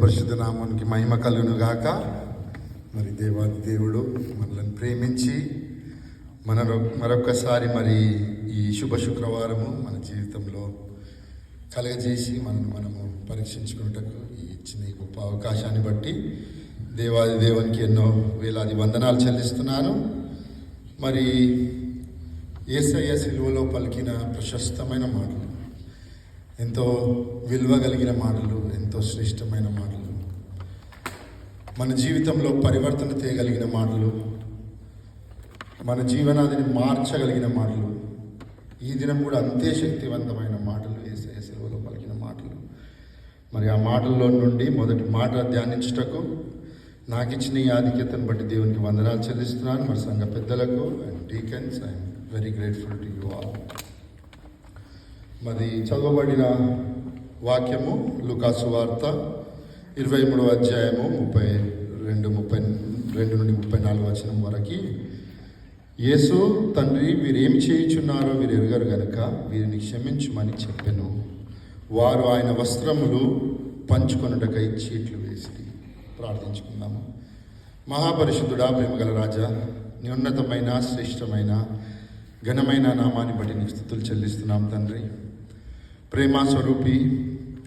పరిశుద్ధ నామానికి మహిమ కలుగును గాక. మరి దేవాది దేవుడు మనల్ని ప్రేమించి మరొకసారి మరి ఈ శుభ శుక్రవారము మన జీవితంలో కలగజేసి మనము పరీక్షించుకున్నటకు ఇచ్చిన ఈ గొప్ప అవకాశాన్ని బట్టి దేవాది దేవునికి ఎన్నో వేలాది వందనాలు చెల్లిస్తున్నాను. మరి యేసయ్య సిలువలో పలికిన ప్రశస్తమైన మాటలు, ఎంతో విలువ కలిగిన మాటలు, ఎంతో శ్రేష్టమైన మాటలు, మన జీవితంలో పరివర్తన తేయగలిగిన మాటలు, మన జీవనాదిని మార్చగలిగిన మాటలు, ఈ దినం కూడా అంతే శక్తివంతమైన మాటలు, యేసయ్య సిలువలో పలికిన మాటలు. మరి ఆ మాటల్లో నుండి మొదటి మాట ధ్యానించుటకు నాకు ఇచ్చిన ఈ ఆధిక్యతను బట్టి దేవునికి వందనాలు చెల్లిస్తున్నాను. మరి సంఘ పెద్దలకు and deacons I'm very grateful to you all. మరి చదవబడిన వాక్యము లూకాసు వార్త 23వ అధ్యాయము 32 నుండి 34 వచనం వరకు. యేసు, తండ్రి, వీరేమి చేయుచున్నారో వీరు ఎరుగరు గనుక వీరిని క్షమించుమని చెప్పెను. వారు ఆయన వస్త్రములు పంచుకొనుటకై చీట్లు వేసి. ప్రార్థించుకుందాము. మహాపరిశుద్ధుడా, ప్రేమగల రాజా, నీ ఉన్నతమైన శ్రేష్టమైన ఘనమైన నామాన్ని బట్టి నీకు స్తుతులు చెల్లిస్తున్నాం తండ్రి. ప్రేమ స్వరూపి,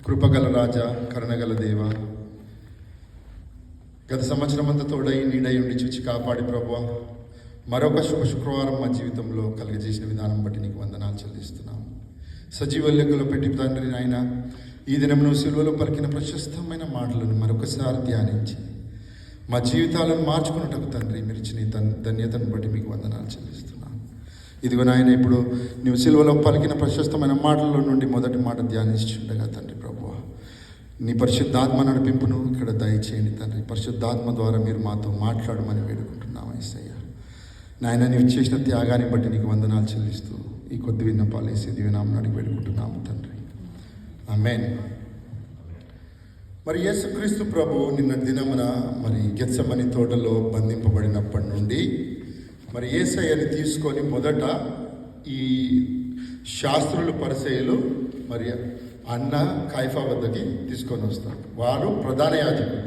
కృపగల రాజా, కరుణగల దేవ, గత సంవత్సరం అంతా తోడై నీడై ఉండి చూచి కాపాడి ప్రభువా, మరొక శుక్రవారం మా జీవితంలో కలిగజేసిన విధానం బట్టి నీకు వందనాలు చెల్లిస్తున్నాం. సజీవ లెక్కలో పెట్టి తండ్రి నాయన, ఈ దినం నువ్వు సిలువలో పలికిన ప్రశస్తమైన మాటలను మరొకసారి ధ్యానించి మా జీవితాలను మార్చుకున్నటకు తండ్రి మీరు ఇచ్చిన ధన్యతను బట్టి మీకు వందనాలు చెల్లిస్తున్నాను. ఇదిగో నాయన, ఇప్పుడు నువ్వు సిలువలో పలికిన ప్రశస్తమైన మాటల్లో నుండి మొదటి మాట ధ్యానించుండగా తండ్రి ప్రభువా, నీ పరిశుద్ధాత్మ నడిపింపును ఇక్కడ దయచేయండి తండ్రి. పరిశుద్ధాత్మ ద్వారా మీరు మాతో మాట్లాడమని వేడుకుంటున్నాము యేసయ్య. నాయన, నీవు చేసిన త్యాగాన్ని బట్టి నీకు వందనాలు చెల్లిస్తూ ఈ కొద్ది విన్నపాలు వేసి దివ్యనామం అడిగి వేడుకుంటున్నాము తండ్రి. ఆమేన్. మరి యేసుక్రీస్తు ప్రభు నిన్న దినమున మరి గెత్సెమని తోటలో బంధింపబడినప్పటి నుండి మరి యేసయ్యని తీసుకొని మొదట ఈ శాస్త్రులు పరిసయ్యులు మరి అన్న కైఫా వద్దకి తీసుకొని వస్తారు. వారు ప్రధాన యాజకులు.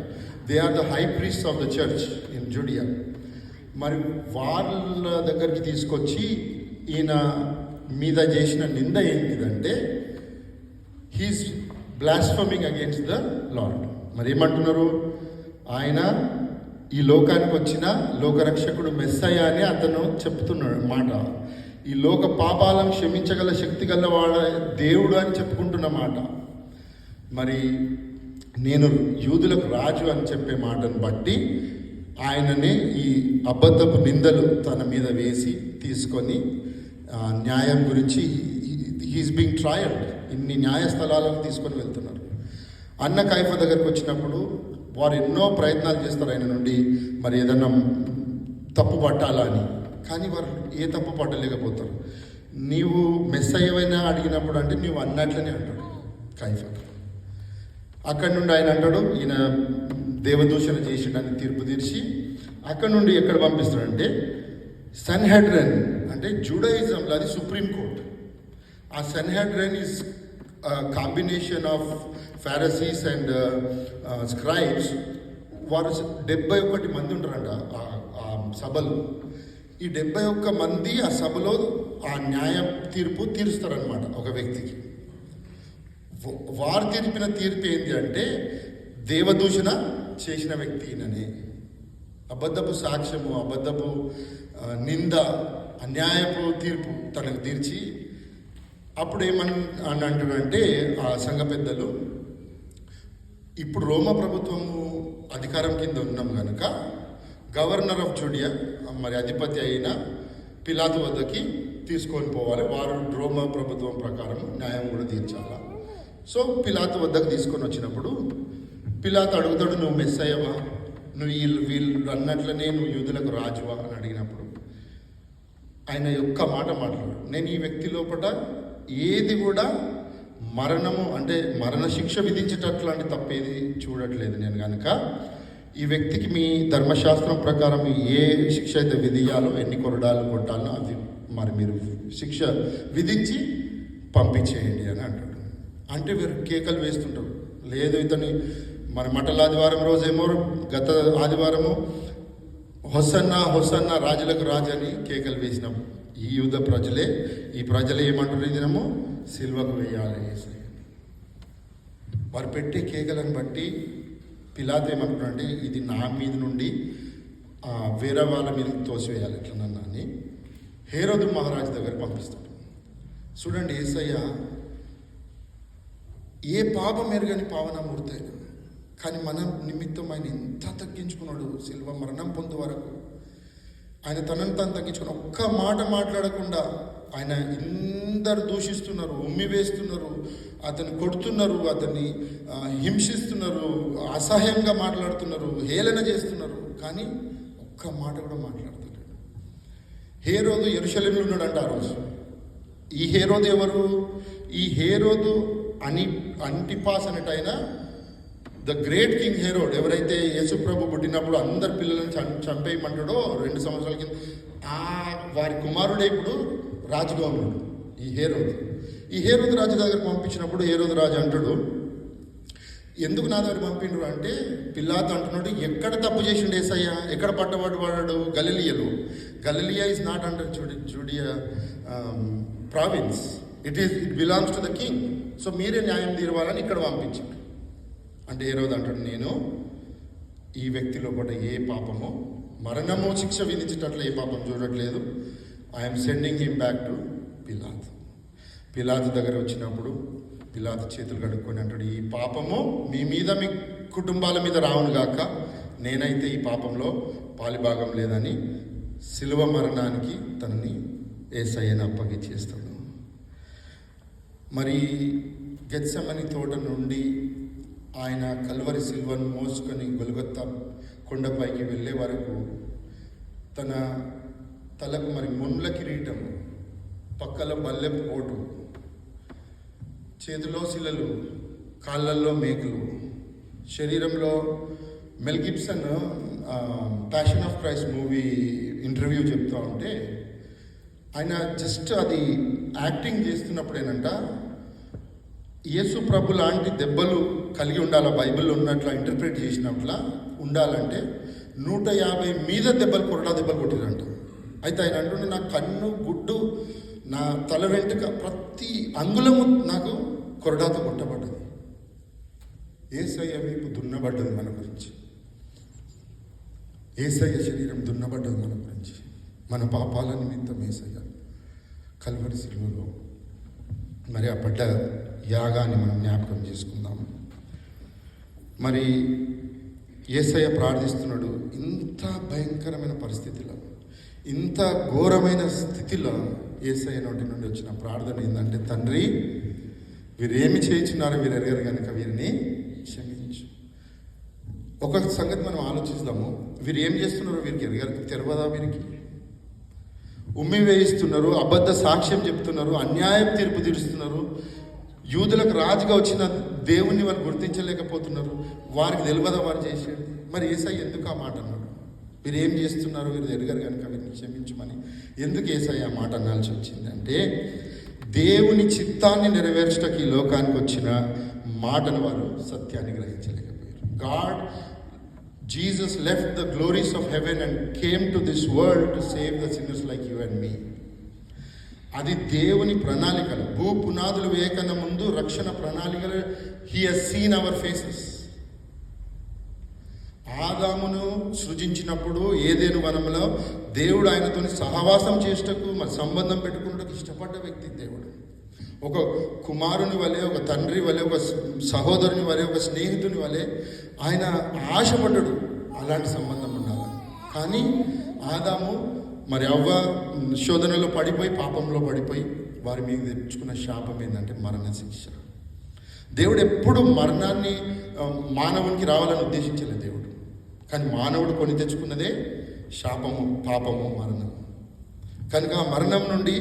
They are the high priest of the church in Judea. మరి వాళ్ళ దగ్గరికి తీసుకొచ్చి ఈయన మీద చేసిన నింద ఏంటిదంటే he's blaspheming against the Lord. మరి ఏమంటున్నారు? ఆయన ఈ లోకానికి వచ్చిన లోకరక్షకుడు మెస్సయ్య అని అతను చెప్తున్నాడు మాట. ఈ లోక పాపాలను క్షమించగల శక్తి గల వాడ దేవుడు అని చెప్పుకుంటున్న మాట. మరి నేను యూదులకు రాజు అని చెప్పే మాటను బట్టి ఆయననే ఈ అబద్ధపు నిందలు తన మీద వేసి తీసుకొని న్యాయం గురించి హీస్ బీయింగ్ ట్రయల్డ్. ఇన్ని న్యాయస్థలాలను తీసుకొని వెళ్తున్నారు. అన్న కైఫా దగ్గరికి వచ్చినప్పుడు వారు ఎన్నో ప్రయత్నాలు చేస్తారు ఆయన నుండి మరి ఏదన్నా తప్పు పట్టాలా అని. కానీ వారు ఏ తప్పు పట్టలేకపోతారు. నీవు మెస్సయ్యవైనా అడిగినప్పుడు అంటే నీవు అన్నట్లనే అంటాడు కైఫా. అక్కడి నుండి ఆయన అంటాడు ఈయన దేవదూషణ చేసిండని తీర్పు తీర్చి అక్కడి నుండి ఎక్కడ పంపిస్తాడంటే సన్హెడ్రన్, అంటే జూడాయిజంలో అది సుప్రీం కోర్ట్. ఆ Sanhedrin is combination of Pharisees and scribes. వారు 71 మంది ఉంటారంట ఆ సభలో. ఈ 71 మంది ఆ సభలో ఆ న్యాయ తీర్పు తీరుస్తారనమాట ఒక వ్యక్తికి. వారు తీర్పిన తీర్పు ఏంటి అంటే దేవదూషణ చేసిన వ్యక్తి ఈయననే. అబద్ధపు సాక్ష్యము, అబద్ధపు నింద, అన్యాయపు తీర్పు తనకు తీర్చి అప్పుడు అని అంటాడంటే ఆ సంఘ పెద్దలు, ఇప్పుడు రోమా ప్రభుత్వము అధికారం కింద ఉన్నాం కనుక గవర్నర్ ఆఫ్ జుడియా మరి అధిపతి అయిన పిలాతు వద్దకి తీసుకొని పోవాలి. వారు రోమా ప్రభుత్వం ప్రకారం న్యాయం కూడా తీర్చాలా. సో పిలాతు వద్దకు తీసుకొని వచ్చినప్పుడు పిలాతు అడుగుతాడు, నువ్వు మెస్సయ్యవా, నువ్వు వీళ్ళు అన్నట్లనే నువ్వు యూదులకు రాజువా అని అడిగినప్పుడు ఆయన ఒక్క మాట మాట్లాడు, నేను ఈ వ్యక్తి లోపల ఏది కూడా మరణము అంటే మరణ శిక్ష విధించేటట్లాంటి తప్పేది చూడట్లేదు నేను కనుక ఈ వ్యక్తికి మీ ధర్మశాస్త్రం ప్రకారం ఏ శిక్ష అయితే విధియాలో, ఎన్ని కొరడాలు కొట్టాలో అది మరి మీరు శిక్ష విధించి పంపించేయండి అని అంటాడు. అంటే వీరు కేకలు వేస్తుంటారు, లేదు ఇతని మన మటల ఆదివారం రోజేమో గత ఆదివారము హొసన్నా హొసన్నా రాజులకు రాజు అని కేకలు వేసినాం. ఈ యూద ప్రజలే, ఈ ప్రజలు ఏమంటారు? ఈ దినము సిల్వకు వేయాలి యేసయ్య. వారు పెట్టే కేకలను బట్టి పిలాతు ఏమంటున్నాడంటే ఇది నా మీద నుండి వేరే వాళ్ళ మీదకి తోసివేయాలి ఎట్లనన్నా అని హేరోదు మహారాజు దగ్గర పంపిస్తాడు. చూడండి, యేసయ్య ఏ పాపం ఎరుగని పావనమూర్తి అయినా కానీ మన నిమిత్తం ఆయన ఎంత తగ్గించుకున్నాడు. సిల్వ మరణం పొందు వరకు ఆయన తనను తాను తగ్గించుకున్నాడు. ఒక్క మాట మాట్లాడకుండా ఆయన అందరు దూషిస్తున్నారు, ఉమ్మి వేస్తున్నారు, అతన్ని కొడుతున్నారు, అతన్ని హింసిస్తున్నారు, అసహ్యంగా మాట్లాడుతున్నారు, హేళన చేస్తున్నారు, కానీ ఒక్క మాట కూడా మాట్లాడుతున్నాడు. హేరోదు యెరూషలేములో ఉన్నాడంట ఆ రోజు. ఈ హేరోదు ఎవరు? ఈ హేరోదు అంటిపాస్ అనేటైన ద గ్రేట్ కింగ్ హేరోడ్, ఎవరైతే యేసుప్రభు పుట్టినప్పుడు అందరి పిల్లలను చంపేయమంటాడో 2 సంవత్సరాల కింద, వారి కుమారుడే ఇప్పుడు రాజుగా ఉన్నాడు ఈ హేరోదు. ఈ హేరోదు రాజు దగ్గరికి పంపించినప్పుడు హేరోదు రాజు అంటాడు, ఎందుకు నా దగ్గర పంపిండు అంటే, పిలాతు అంటున్నాడు, ఎక్కడ తప్పు చేసిండు యేసయ్య, ఎక్కడ పట్టబడ్డాడు? గలిలియలో. Galilee is not under Judea province, it belongs to the king. So మీరే న్యాయం తీరవాలని ఇక్కడ పంపించాడు. అంటే హేరోదు అంటాడు, నేను ఈ వ్యక్తిలో కూడా ఏ పాపము, మరణము శిక్ష విధించేటట్లు ఏ పాపం చూడట్లేదు. I'm sending him back to పిలాతు. పిలాతు దగ్గర వచ్చినప్పుడు పిలాతు చేతులు కడుక్కొని అంటాడు, ఈ పాపము మీ మీద, మీ కుటుంబాల మీద రావును గాక, నేనైతే ఈ పాపంలో పాలిభాగం లేదని శిలువ మరణానికి తనని యేసయ్యను అప్పగించేస్తాడు. మరి గెత్సెమని తోట నుండి ఆయన కల్వరి సిల్వను మోసుకొని గొల్గొతా కొండపైకి వెళ్ళే వరకు తన తలకు మరి ముండ్ల కిరీటం, పక్కల బల్లెపు కోటు, చేతిలో శిలలు, కాళ్ళల్లో మేకులు, శరీరంలో మెల్ Gibson passion of Christ movie interview చెప్తూ ఉంటే ఆయన జస్ట్ అది యాక్టింగ్ చేస్తున్నప్పుడేనంట యేసు ప్రభు లాంటి దెబ్బలు కలిగి ఉండాలి, బైబిల్లో ఉన్నట్ల ఇంటర్ప్రిట్ చేసినట్లా ఉండాలంటే 150 మీద దెబ్బలు, కొరడా దెబ్బలు కొట్టిరంట. అయితే ఆయన అంటుండే, నా కన్ను, గుడ్డు, నా తల వెంట్రుక, ప్రతి అంగుళము నాకు కొరడాతో కొట్టబడ్డది. యేసయ్య వీపు దున్నబడ్డది మన గురించి, యేసయ్య శరీరం దున్నబడ్డది మన గురించి, మన పాపాల నిమిత్తం యేసయ్య కల్వరి సిలువలో మరి ఆ పడ్డ యాగాన్ని మనం జ్ఞాపకం చేసుకుందాం. మరి యేసయ్య ప్రార్థిస్తున్నాడు, ఇంత భయంకరమైన పరిస్థితిలో, ఇంత ఘోరమైన స్థితిలో యేసయ్య నోటి నుండి వచ్చిన ప్రార్థన ఏంటంటే, తండ్రి వీరేమి చేయించున్నారో వీరు ఎరగరు కనుక వీరిని క్షమించు. ఒక సంగతి మనం ఆలోచిస్తాము, వీరు ఏం చేస్తున్నారో వీరికి ఎరగరు, తెరవదా? వీరికి ఉమ్మి వేయిస్తున్నారు, అబద్ధ సాక్ష్యం చెప్తున్నారు, అన్యాయం తీర్పు తీరుస్తున్నారు, యూదులకు రాజుగా వచ్చిన దేవుణ్ణి వారు గుర్తించలేకపోతున్నారు. వారికి తెలియదా వారు చేసేది? మరి యేసయ్య ఎందుకు ఆ మాట అన్నాడు? వీరు ఏం చేస్తున్నారు, వీరు ఎరగరు కనుక వీరిని క్షమించమని ఎందుకు యేసయ్య ఆ మాట అనాల్సి వచ్చిందంటే, దేవుని చిత్తాన్ని నెరవేర్చడానికి ఈ లోకానికి వచ్చిన మాటను వారు సత్యాన్ని గ్రహించలేకపోయారు. Jesus left the glories of heaven and came to this world to save the sinners like you and me. అది దేవుని ప్రణాళికలు, భూ పునాదులు వేయకన్నా ముందు రక్షణ ప్రణాళికలు. He has seen our faces. ఆదామును సృజించినప్పుడు ఏదేను వనంలో దేవుడు ఆయనతో సహవాసం చేసేటకు, మరి సంబంధం పెట్టుకున్నటకు ఇష్టపడ్డ వ్యక్తి దేవుడు. ఒక కుమారుని వలె, ఒక తండ్రి వలె, ఒక సహోదరుని వలె, ఒక స్నేహితుని వలె ఆయన ఆశపడ్డాడు అలాంటి సంబంధం ఉండాలి. కానీ ఆదాము మరి అవ్వ శోధనలో పడిపోయి, పాపంలో పడిపోయి వారి మీద తెచ్చుకున్న శాపం ఏంటంటే మరణ శిక్ష. దేవుడు ఎప్పుడు మరణాన్ని మానవునికి రావాలని ఉద్దేశించలేదు దేవుడు, కానీ మానవుడు కొని తెచ్చుకున్నదే శాపము, పాపము, మరణం. కనుక ఆ మరణం నుండి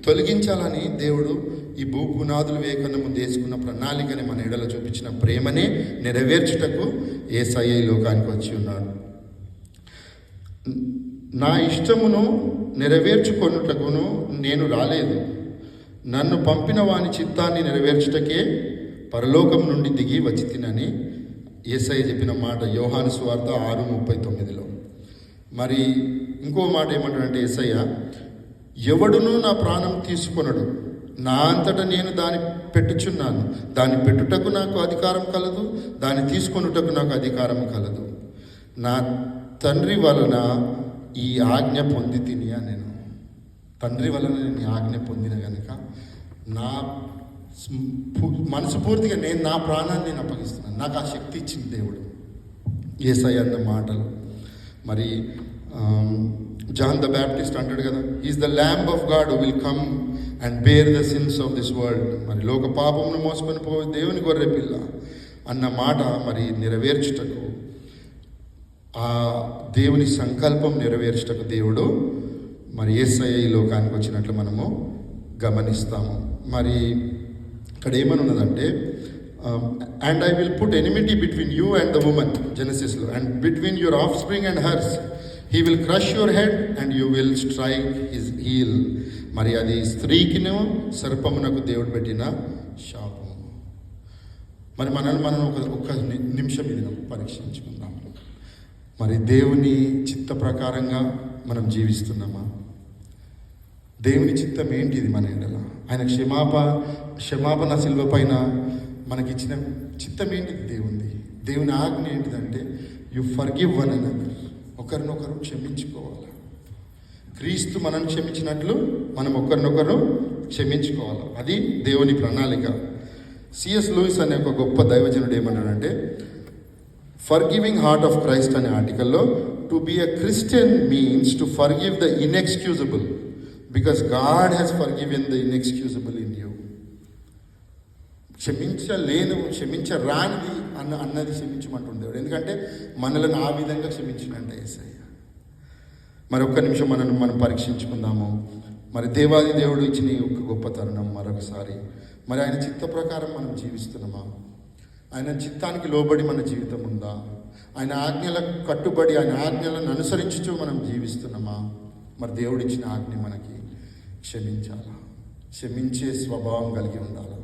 తొలగించాలని దేవుడు ఈ భూ పునాదులు వేయకన్నా ముందు వేసుకున్న ప్రణాళికని మన ఎడల చూపించిన ప్రేమనే నెరవేర్చుటకు యేసయ్య ఈ లోకానికి వచ్చి ఉన్నాడు. నా ఇష్టమును నెరవేర్చుకొనుటకును నేను రాలేదు, నన్ను పంపిన వాని చిత్తాన్ని నెరవేర్చుటకే పరలోకం నుండి దిగి వచ్చి తినని యేసయ్య చెప్పిన మాట యోహాను సువార్త 6:39లో. మరి ఇంకో మాట ఏమంటాడంటే యేసయ్య, ఎవడునూ నా ప్రాణం తీసుకొనడు, నా అంతటా నేను దాన్ని పెట్టుచున్నాను, దాన్ని పెట్టుటకు నాకు అధికారం కలదు, దాన్ని తీసుకొనుటకు నాకు అధికారం కలదు. నా తండ్రి వలన ఈ ఆజ్ఞ పొంది తిని నేను. తండ్రి వలన నేను ఈ ఆజ్ఞ పొందిన కనుక నా మనసు పూర్తిగా నేను నా ప్రాణాన్ని నేను అప్పగిస్తున్నాను. నాకు ఆ శక్తి ఇచ్చింది దేవుడు. యేసయ్య అన్న మాటలు. మరి జాన్ ద బ్యాప్టిస్ట్ అంటాడు కదా, is the lamb of God will come and bear the sins of this world. మరి లోక పాపమును మోసుకొని పోయే దేవుని గొర్రె పిల్ల అన్న మాట మరి నెరవేర్చుటకు, ఆ దేవుని సంకల్పం నెరవేర్చుటకు దేవుడు మరి యేసయ్య ఈ లోకానికి వచ్చినట్లు మనము గమనిస్తాము. మరి ఇక్కడ ఏమని ఉన్నదంటే, and I will put enmity between you and the woman, జెనసిస్లో, and between your offspring and hers, he will crush your head and you will strike his heel. మరి అది స్త్రీకిను సర్పమునకు దేవుడు పెట్టిన శాపము. మరి మనల్ని మనం ఒక నిమిషం ఇది పరీక్షించుకుందాం. మరి దేవుని చిత్త ప్రకారంగా మనం జీవిస్తున్నామా? దేవుని చిత్తం ఏంటిది మన ఎడల? ఆయన క్షమాపణ శిలువ పైన మనకిచ్చిన చిత్తం ఏంటిది? దేవుని ఆజ్ఞ ఏంటిదంటే, యు ఫర్గివ్ వన్ అనదర్. ఒకరినొకరు క్షమించుకోవాలి. క్రీస్తు మనల్ని క్షమించినట్లు మనం ఒకరినొకరు క్షమించుకోవాలి. అది దేవుని ప్రణాళిక. సిఎస్ లూయిస్ అనే ఒక గొప్ప దైవజనుడు ఏమన్నాడంటే, ఫర్గివింగ్ హార్ట్ ఆఫ్ క్రైస్ట్ అనే ఆర్టికల్లో, to be a Christian means to forgive the inexcusable because God has forgiven the inexcusable in you. క్షమించరానిది అన్నది క్షమించమంటుండేవాడు. ఎందుకంటే మనలను ఆ విధంగా క్షమించినంటే యేసయ్య. మరి ఒక్క నిమిషం మనం పరీక్షించుకుందాము. మరి దేవాది దేవుడు ఇచ్చిన ఒక గొప్ప తరుణం మరొకసారి. మరి ఆయన చిత్త ప్రకారం మనం జీవిస్తున్నామా? ఆయన చిత్తానికి లోబడి మన జీవితం ఉందా? ఆయన ఆజ్ఞలకు కట్టుబడి ఆయన ఆజ్ఞలను అనుసరించుచూ మనం జీవిస్తున్నామా? మరి దేవుడిచ్చిన ఆజ్ఞ మనకి క్షమించాలా? క్షమించే స్వభావం కలిగి ఉండాలా?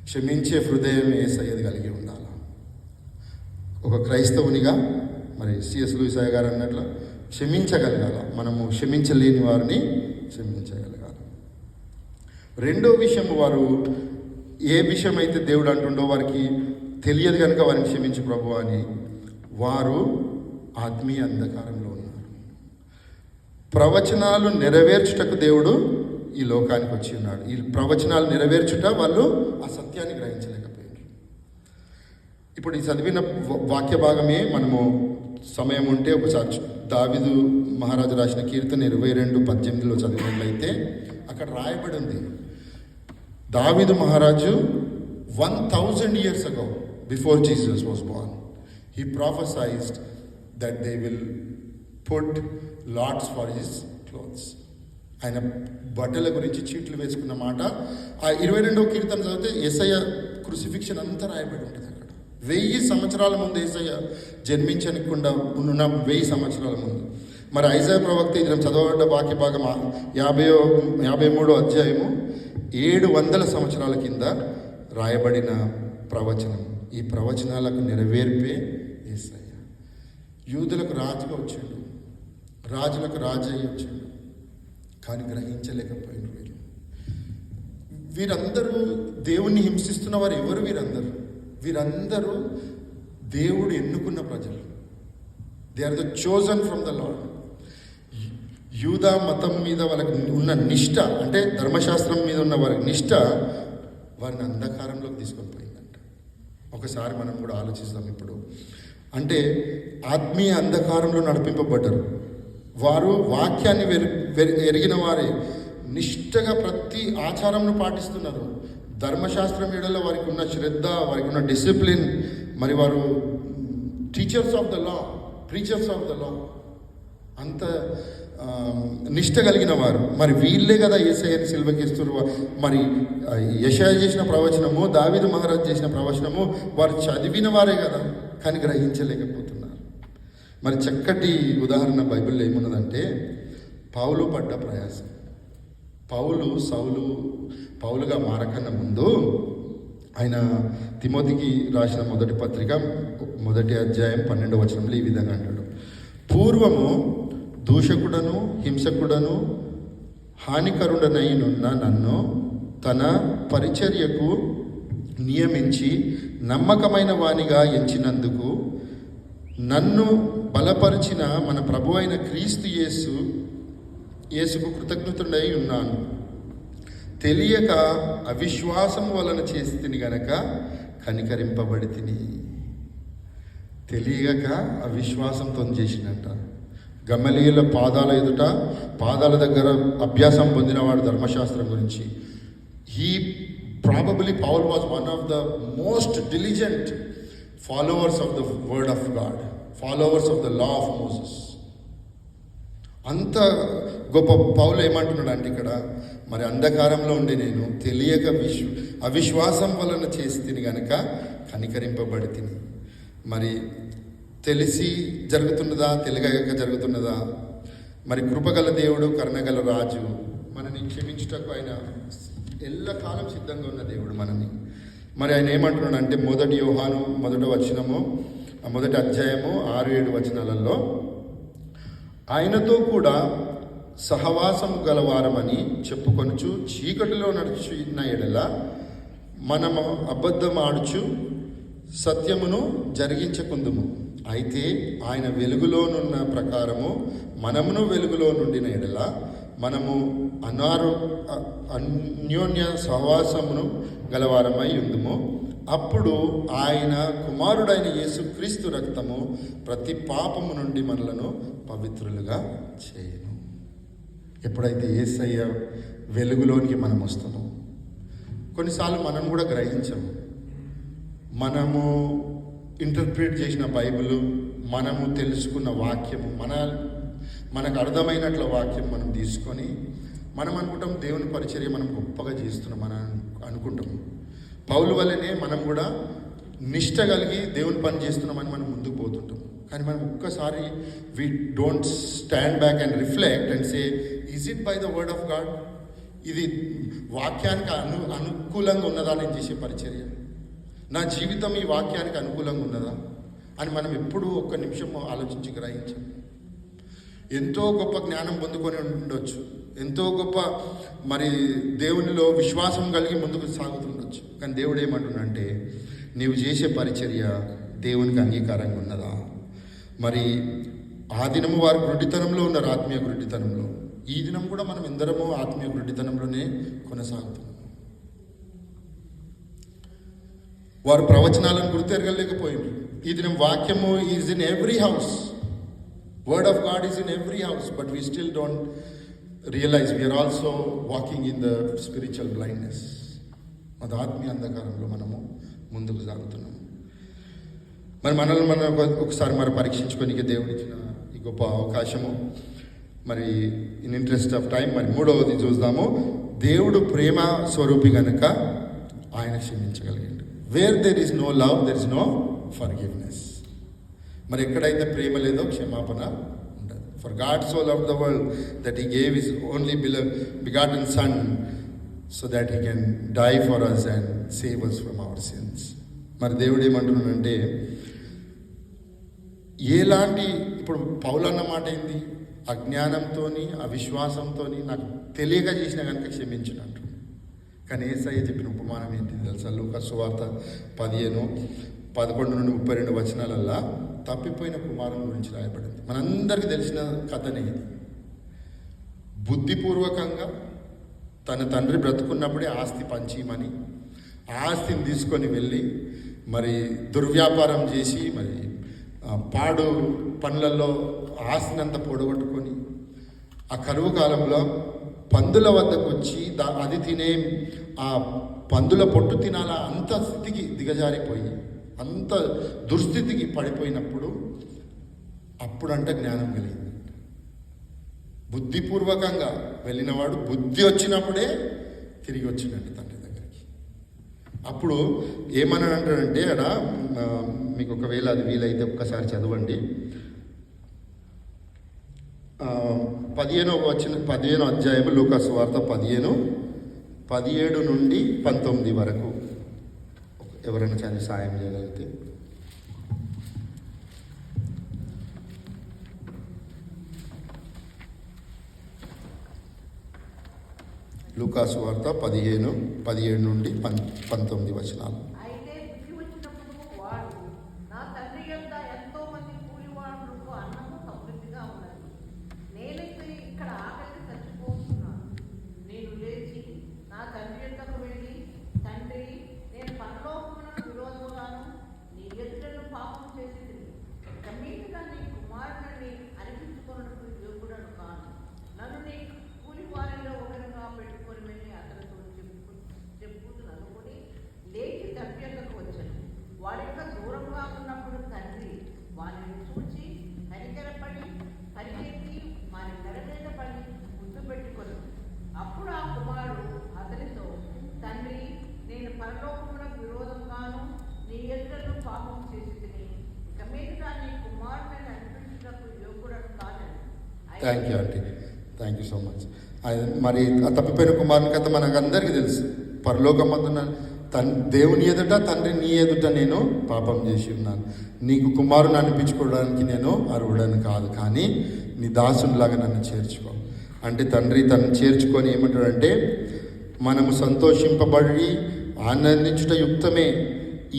క్షమించే హృదయం యేసయ్యది కలిగి ఉండాలా? ఒక క్రైస్తవునిగా మరి సిఎస్ లూయిస్ గారు అన్నట్లు క్షమించగలగాల. మనము క్షమించలేని వారిని క్షమించగలగాలి. రెండో విషయం, వారు ఏ విషయం అయితే దేవుడు అంటుండో వారికి తెలియదు కనుక వారిని క్షమించు ప్రభు అని, వారు ఆత్మీయ అంధకారంలో ఉన్నారు. ప్రవచనాలు నెరవేర్చుటకు దేవుడు ఈ లోకానికి వచ్చి ఉన్నాడు. ఈ ప్రవచనాలు నెరవేర్చుట వాళ్ళు ఆ సత్యాన్ని గ్రహించలేకపోయారు. ఇప్పుడు ఈ చదివిన వాక్య భాగమే మనము సమయం ఉంటే ఒకసారి దావీదు మహారాజు రాసిన కీర్తన 22:18 చదివినట్లయితే అక్కడ రాయబడి ఉంది, దావీదు మహారాజు 1000 years ago, before Jesus was born, he prophesied that they will put lots for his clothes. ఆయన బట్టల గురించి చీట్లు వేసుకున్న మాట ఆ 22వ కీర్తన చదివితే యేసయ్య క్రూసిఫిక్షన్ అంతా రాయబడి ఉంటుంది అక్కడ. 1000 సంవత్సరాల ముందు యేసయ్య జన్మించకుండా ఉన్న 1000 సంవత్సరాల ముందు. మరి ఐజాయా ప్రవక్త ఇది చదవబడ్డ వాక్య భాగం 53వ అధ్యాయము 700 సంవత్సరాల కింద రాయబడిన ప్రవచనం. ఈ ప్రవచనాలకు నెరవేర్పే యేసయ్య. యూదులకు రాజుగా వచ్చాడు, రాజులకు రాజు అయ్యి వచ్చాడు, కానీ గ్రహించలేకపోయిన వీరందరూ దేవుణ్ణి హింసిస్తున్న వారు ఎవరు? వీరందరూ దేవుడు ఎన్నుకున్న ప్రజలు. They are the chosen from the Lord. యూదా మతం మీద వాళ్ళకి ఉన్న నిష్ట, అంటే ధర్మశాస్త్రం మీద ఉన్న వారి నిష్ట వారిని అంధకారంలోకి తీసుకొని పోయిందంట. ఒకసారి మనం కూడా ఆలోచిస్తాం ఇప్పుడు. అంటే ఆత్మీయ అంధకారంలో నడిపింపబడ్డారు. వారు వాక్యాన్ని ఎరిగిన వారే, నిష్ఠగా ప్రతి ఆచారంను పాటిస్తున్నారు. ధర్మశాస్త్రం ఏడలో వారికి ఉన్న శ్రద్ధ, వారికి ఉన్న డిసిప్లిన్, మరి వారు teachers of the law, preachers of the law, అంత నిష్ఠ కలిగిన వారు. మరి వీళ్ళే కదా యేసయ్యని సిలువకిస్తున్నారు. మరి యెషయా చేసిన ప్రవచనము, దావీదు మహారాజు చేసిన ప్రవచనము వారు చదివిన వారే కదా, కానీ గ్రహించలేకపోతున్నారు. మరి చక్కటి ఉదాహరణ బైబిల్లో ఏమున్నదంటే, పౌలు పడ్డ ప్రయాసం. పౌలుగా మారకన్నా ముందు ఆయన తిమోతికి రాసిన మొదటి పత్రిక 1వ అధ్యాయం 12వ వచనంలో ఈ విధంగా అంటాడు, పూర్వము దూషకుడను హింసకుడను హానికరుడనైనున్న నన్ను తన పరిచర్యకు నియమించి నమ్మకమైన వానిగా ఎంచినందుకు నన్ను బలపరిచిన మన ప్రభు అయిన క్రీస్తు యేసుకు కృతజ్ఞతుడై ఉన్నాను. తెలియక అవిశ్వాసం వలన చేసితిని గనక కనికరింపబడి తిని. తెలియక అవిశ్వాసంతో చేసినట్ట. గమలీయుల పాదాల దగ్గర అభ్యాసం పొందినవాడు ధర్మశాస్త్రం గురించి. Paul was one of the most diligent followers of the word of God, followers of the law of Moses. అంత గొప్ప పౌలు ఏమంటున్నాడు అంటే ఇక్కడ, మరి అంధకారంలో ఉండి నేను తెలియక అవిశ్వాసం వలన చేసి తిని గనక కనికరింపబడి తిని. మరి తెలిసి జరుగుతున్నదా, తెలియక జరుగుతున్నదా? మరి కృపగల దేవుడు, కరుణగల రాజు, మనని క్షమించుటకు ఆయన ఎల్లకాలం సిద్ధంగా ఉన్న దేవుడు మనని. మరి ఆయన ఏమంటున్నాడు అంటే 1 యోహాను 1వ వచనము 1వ అధ్యాయము 6-7 వచనాలలో, ఆయనతో కూడా సహవాసం గలవారమని చెప్పుకొనుచు చీకటిలో నడుచున్న ఎడల మనము అబద్ధం ఆడుచు సత్యమును జరిగించకుందుము. అయితే ఆయన వెలుగులోనున్న ప్రకారము మనమును వెలుగులో నుండిన ఎడల మనము అన్యోన్య సహవాసమును గలవారమై ఉందుము. అప్పుడు ఆయన కుమారుడైన యేసుక్రీస్తు రక్తము ప్రతి పాపము నుండి మనలను పవిత్రులుగా చేయను. ఎప్పుడైతే యేసయ్య వెలుగులోనికి మనం వస్తామో, కొన్నిసార్లు మనం కూడా గ్రహించము. మనము ఇంటర్ప్రిట్ చేసిన బైబిల్, మనము తెలుసుకున్న వాక్యము, మనకు అర్థమైనట్ల వాక్యం మనం తీసుకొని మనం అనుకుంటాం దేవుని పరిచర్య మనం గొప్పగా చేస్తున్నాం అని అనుకుంటాము. పౌలు వల్లనే మనం కూడా నిష్ట కలిగి దేవుని పని చేస్తున్నామని మనం ముందుకు పోతుంటాం. కానీ మనం ఒక్కసారి we don't stand back and reflect and say, is it by the word of God? ఇది వాక్యానికి అనుకూలంగా ఉన్నదా నేను చేసే పరిచర్య? నా జీవితం ఈ వాక్యానికి అనుకూలంగా ఉన్నదా అని మనం ఎప్పుడూ ఒక్క నిమిషం ఆలోచించి గ్రహించాం. ఎంతో గొప్ప జ్ఞానం పొందుకొని ఉండొచ్చు, ఎంతో గొప్ప మరి దేవునిలో విశ్వాసం కలిగి ముందుకు సాగుతుండొచ్చు. కానీ దేవుడు ఏమంటున్నాడంటే, నీవు చేసే పరిచర్య దేవునికి అంగీకారంగా ఉన్నదా? మరి ఆ దినము వారు గుడ్డితనంలో ఉన్నారు, ఆత్మీయ గుడ్డితనంలో. ఈ దినం కూడా మనం ఎందరమో ఆత్మీయ గుడ్డితనంలోనే కొనసాగుతున్నాం. వారు ప్రవచనాలను గుర్తెరగలేకపోయింది. ఈ దినం వాక్యము is in every house, word of God is in every house, but we still don't realise we are also walking in the spiritual blindness. అది ఆత్మీయ అంధకారంలో మనము ముందుకు సాగుతున్నాము. మరి మనల్ని మనం ఒకసారి మరి పరీక్షించుకోనికి దేవుడిచ్చిన ఈ గొప్ప అవకాశము. మరి ఇన్ ఇంట్రెస్ట్ ఆఫ్ టైం మరి 3వది చూద్దాము. దేవుడు ప్రేమ స్వరూపి కనుక ఆయన క్షమించగలిగాడు. Where there is no love there is no forgiveness. మరి ఎక్కడైతే ప్రేమ లేదో క్షమాపణ ఉండదు. For God so loved the world that he gave his only begotten son so that he can die for us and save us from our sins. మరి దేవుడు ఏమంటున్నాడంటే, ఎలాంటి ఇప్పుడు పౌలు అన్న మాట ఏంది? అజ్ఞానంతో అవిశ్వాసంతో నాకు తెలియక చేసిన కనుక క్షమించినట్టు. కానీ యేసయ్య చెప్పిన ఉపమానం ఏంటి తెలుసా? లూకా సువార్త 15:11-32 వచనాలల్లా తప్పిపోయిన కుమారుని గురించి రాయబడింది. మనందరికీ తెలిసిన కథనే ఇది. బుద్ధిపూర్వకంగా తన తండ్రి బ్రతుకున్నప్పుడే ఆస్తి పంచిమని ఆస్తిని తీసుకొని వెళ్ళి మరి దుర్వ్యాపారం చేసి మరి పాడు పనులలో ఆస్తినంతా పొడగొట్టుకొని ఆ కరువు కాలంలో పందుల వద్దకు వచ్చి అది తినే ఆ పందుల పొట్టు తినాలా అంత స్థితికి దిగజారిపోయి అంత దుస్థితికి పడిపోయినప్పుడు అప్పుడంట జ్ఞానం కలిగింది. బుద్ధిపూర్వకంగా వెళ్ళినవాడు బుద్ధి వచ్చినప్పుడే తిరిగి వచ్చిందంట తండ్రి దగ్గరికి. అప్పుడు ఏమని అంటాడంటే, అక్కడ మీకు ఒకవేళ అది వీలైతే ఒక్కసారి చదవండి. 15వ అధ్యాయము లూకా సువార్త 15:17-19 వరకు. ఎవరైనా చాలా సాయం చేయగలిగితే. లూకాసు వార్త 17 నుండి 19 వచనాలు. అయితే బుద్ధి వచ్చినప్పుడు వాడు, నా తండ్రి యొద్ద ఎంతో మంది కూలివాడులకు అన్నము సమృద్ధిగా ఉన్నది, నేనైతే ఇక్కడ ఆకలికి చచ్చిపోతున్నాను. నేను లేచి నా తండ్రి యొద్దకు వెళ్ళి, తండ్రి, నేను పరలోకమునకు విరోధముగాను నీ ఎదుటను పాపం చేసి ఇక మీదుగా నీ కుమారుని అనిపించుకున్నట్టు యోగుడను కాను. నన్ను నీ కూలి వారిలో ఒకరిగా పెట్టుకొని వెళ్ళి అతనితో చెప్పుతున్నది లేచి తండ్రి యొద్దకు వచ్చాను. వాడి యొక్క దూరంగా ఉన్నప్పుడు తండ్రి వారిని చూచి కనికరపడి పరిగెత్తి వారి మెడ మీద పడి ముద్దు పెట్టుకొని, అప్పుడు ఆ కుమారుడు అతనితో, తండ్రి, నేను పరలోకమునకు విరోధంగాను నీ ఎదుటను పాపం చేసి తిని ఇక మీదుగా నీ కుమారుని అనిపించినప్పుడు యోగుడను కాదని. Thank you aunty, thank you so much. మరి ఆ తప్పిపోయిన కుమారుని కథ మనకు అందరికీ తెలుసు. పరలోకమందున దేవుని ఎదుట, తండ్రి నీ ఎదుట నేను పాపం చేసి ఉన్నాను, నీకు కుమారుని అనిపించుకోవడానికి నేను అర్హుడని కాదు, కానీ నీ దాసునిలాగా నన్ను చేర్చుకో అంటే తండ్రి తను చేర్చుకొని ఏమంటాడంటే, మనము సంతోషింపబడి ఆనందించుట యుక్తమే,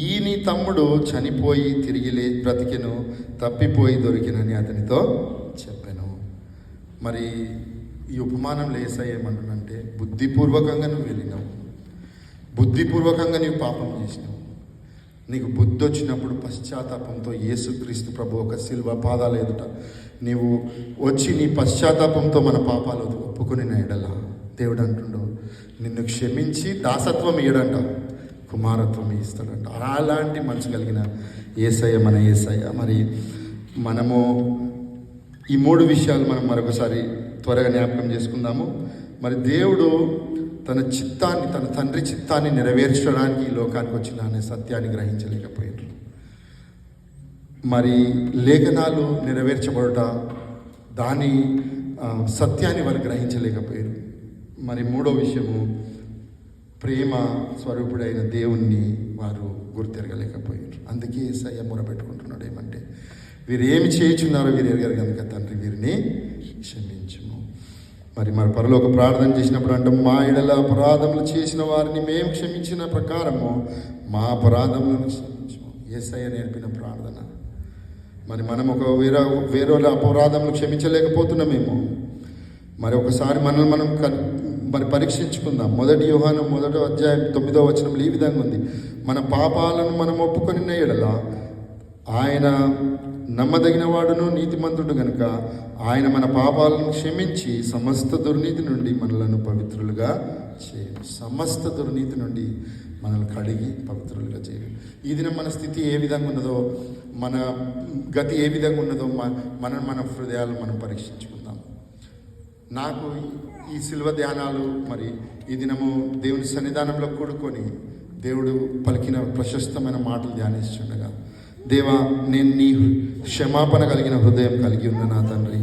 ఈ నీ తమ్ముడు చనిపోయి తిరిగి బ్రతికెను, తప్పిపోయి దొరికినని అతనితో చెప్పాను. మరి ఈ ఉపమానంలో యేసయ్య ఏమంటున్నంటే, బుద్ధిపూర్వకంగా నువ్వు వెళ్ళినావు, బుద్ధిపూర్వకంగా నీవు పాపం చేసినావు. నీకు బుద్ధి వచ్చినప్పుడు పశ్చాత్తాపంతో యేసుక్రీస్తు ప్రభు ఒక శిలువ పాదాల ఎదుట నీవు వచ్చి నీ పశ్చాత్తాపంతో మన పాపాలు ఒప్పుకుని ఎడల దేవుడు అంటుండో నిన్ను క్షమించి దాసత్వం ఇయ్యడంట, కుమారత్వం ఇస్తాడంట. అలాంటి మనసు కలిగిన యేసయ్య మన యేసయ్య. మరి మనము ఈ 3 విషయాలు మనం మరొకసారి త్వరగా జ్ఞాపకం చేసుకుందాము. మరి దేవుడు తన చిత్తాన్ని, తన తండ్రి చిత్తాన్ని నెరవేర్చడానికి ఈ లోకానికి వచ్చిన అనే సత్యాన్ని గ్రహించలేకపోయారు. మరి లేఖనాలు నెరవేర్చబడుట, దాని సత్యాన్ని వారు గ్రహించలేకపోయారు. మరి 3వ విషయము, ప్రేమ స్వరూపుడైన దేవుణ్ణి వారు గుర్తెరగలేకపోయారు. అందుకే యేసయ్య మొరపెట్టుకుంటున్నాడు ఏమంటే, వీరు ఏమి చేయుచున్నారో వీరు ఎరగరు కనుక తండ్రి వీరిని క్షమించుము. మరి పరలోక ప్రార్థన చేసినప్పుడు అంటే, మా ఎడల అపరాధములు చేసిన వారిని మేము క్షమించిన ప్రకారము మా అపరాధములను క్షమించుము. యేసయ్య నేర్పిన ప్రార్థన. మరి మనం వేరే అపరాధములు క్షమించలేకపోతున్నామేమో. మరి ఒకసారి మనల్ని మనం మరి పరీక్షించుకుందాం. 1 యోహాను 1వ అధ్యాయం 9వ వచనంలో ఈ విధంగా ఉంది, మన పాపాలను మనం ఒప్పుకొని ఎడల ఆయన నమ్మదగిన వాడును నీతిమంతుడు గనుక ఆయన మన పాపాలను క్షమించి సమస్త దుర్నీతి నుండి మనలను పవిత్రులుగా చేయను. సమస్త దుర్నీతి నుండి మనల్ని కడిగి పవిత్రులుగా చేయను. ఈ దినం మన స్థితి ఏ విధంగా ఉన్నదో, మన గతి ఏ విధంగా ఉన్నదో మన హృదయాలు మనం పరీక్షించుకుందాం. నాకు ఈ శిల్వ ధ్యానాలు, మరి ఈ దినము దేవుని సన్నిధానంలో కూడుకొని దేవుడు పలికిన ప్రశస్తమైన మాటలు ధ్యానిస్తుండగా, దేవా, నేను నీ క్షమాపణ కలిగిన హృదయం కలిగి ఉన్న నా తండ్రి,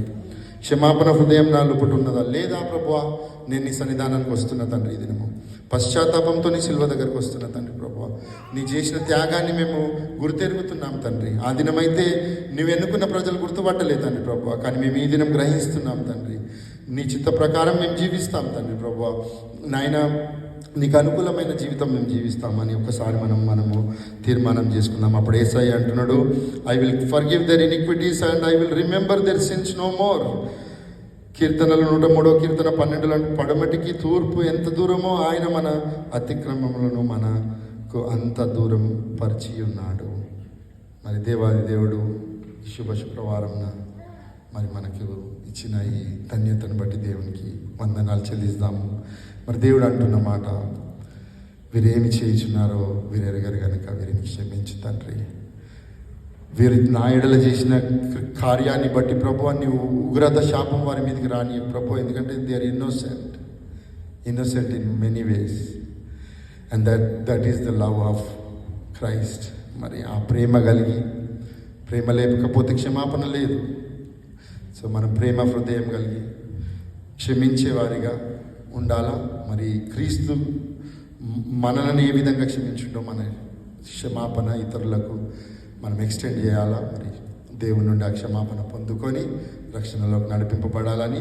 క్షమాపణ హృదయం నా లోపల ఉన్నదా లేదా ప్రభువా, నేను నీ సన్నిధానానికి వస్తున్న తండ్రి, ఈ దినము పశ్చాత్తాపంతో నీ శిల్వ దగ్గరకు వస్తున్న తండ్రి ప్రభువా, నీ చేసిన త్యాగాన్ని మేము గుర్తెరుగుతున్నాం తండ్రి. ఆ దినమైతే నువ్వు ఎన్నుకున్న ప్రజలు గుర్తుపట్టలేదు తండ్రి ప్రభువా, కానీ మేము ఈ దినం గ్రహిస్తున్నాం తండ్రి. నీ చిత్త ప్రకారం మేము జీవిస్తాం తండ్రి ప్రభువా. నాయన, నీకు అనుకూలమైన జీవితం మేము జీవిస్తామని ఒకసారి మనము తీర్మానం చేసుకుందాం. అప్పుడు యేసయ్య అంటున్నాడు, I will forgive their iniquities and I will remember their sins no more. కీర్తనలు 103వ కీర్తన 12 పడమటికి తూర్పు ఎంత దూరమో ఆయన మన అతిక్రమములను మనకు అంత దూరం పరిచి ఉన్నాడు. మరి దేవాది దేవుడు శుభ శుక్రవారంన మరి మనకు ఇచ్చిన ఈ ధన్యతను బట్టి దేవునికి వందనాలు చెల్లిస్తాము. మరి దేవుడు అంటున్న మాట, వీరేమి చేయుచున్నారో వీరు ఎరగరు కనుక వీరిని క్షమించు తండ్రి. వీరు నా ఎడల చేసిన కార్యాన్ని బట్టి ప్రభువా, నీవు ఉగ్రత శాపం వారి మీదకి రాని ప్రభు, ఎందుకంటే they are innocent in many ways, and that is the love of Christ. మరి ఆ ప్రేమ కలిగి, ప్రేమ లేకపోతే క్షమాపణ లేదు. సో మనం ప్రేమ హృదయం కలిగి క్షమించేవారిగా ఉండాలా. మరి క్రీస్తు మనల్ని ఏ విధంగా క్షమించుండో క్షమాపణ ఇతరులకు మనం ఎక్స్టెండ్ చేయాలా. మరి దేవుని నుండి ఆ క్షమాపణ పొందుకొని రక్షణలోకి నడిపింపబడాలని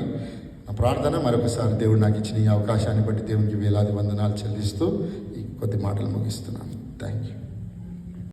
నా ప్రార్థన. మరొకసారి దేవుడు నాకు ఇచ్చిన ఈ అవకాశాన్ని బట్టి దేవునికి వేలాది వందనాలు చెల్లిస్తూ ఈ కొద్ది మాటలు ముగిస్తున్నాను. Thank you.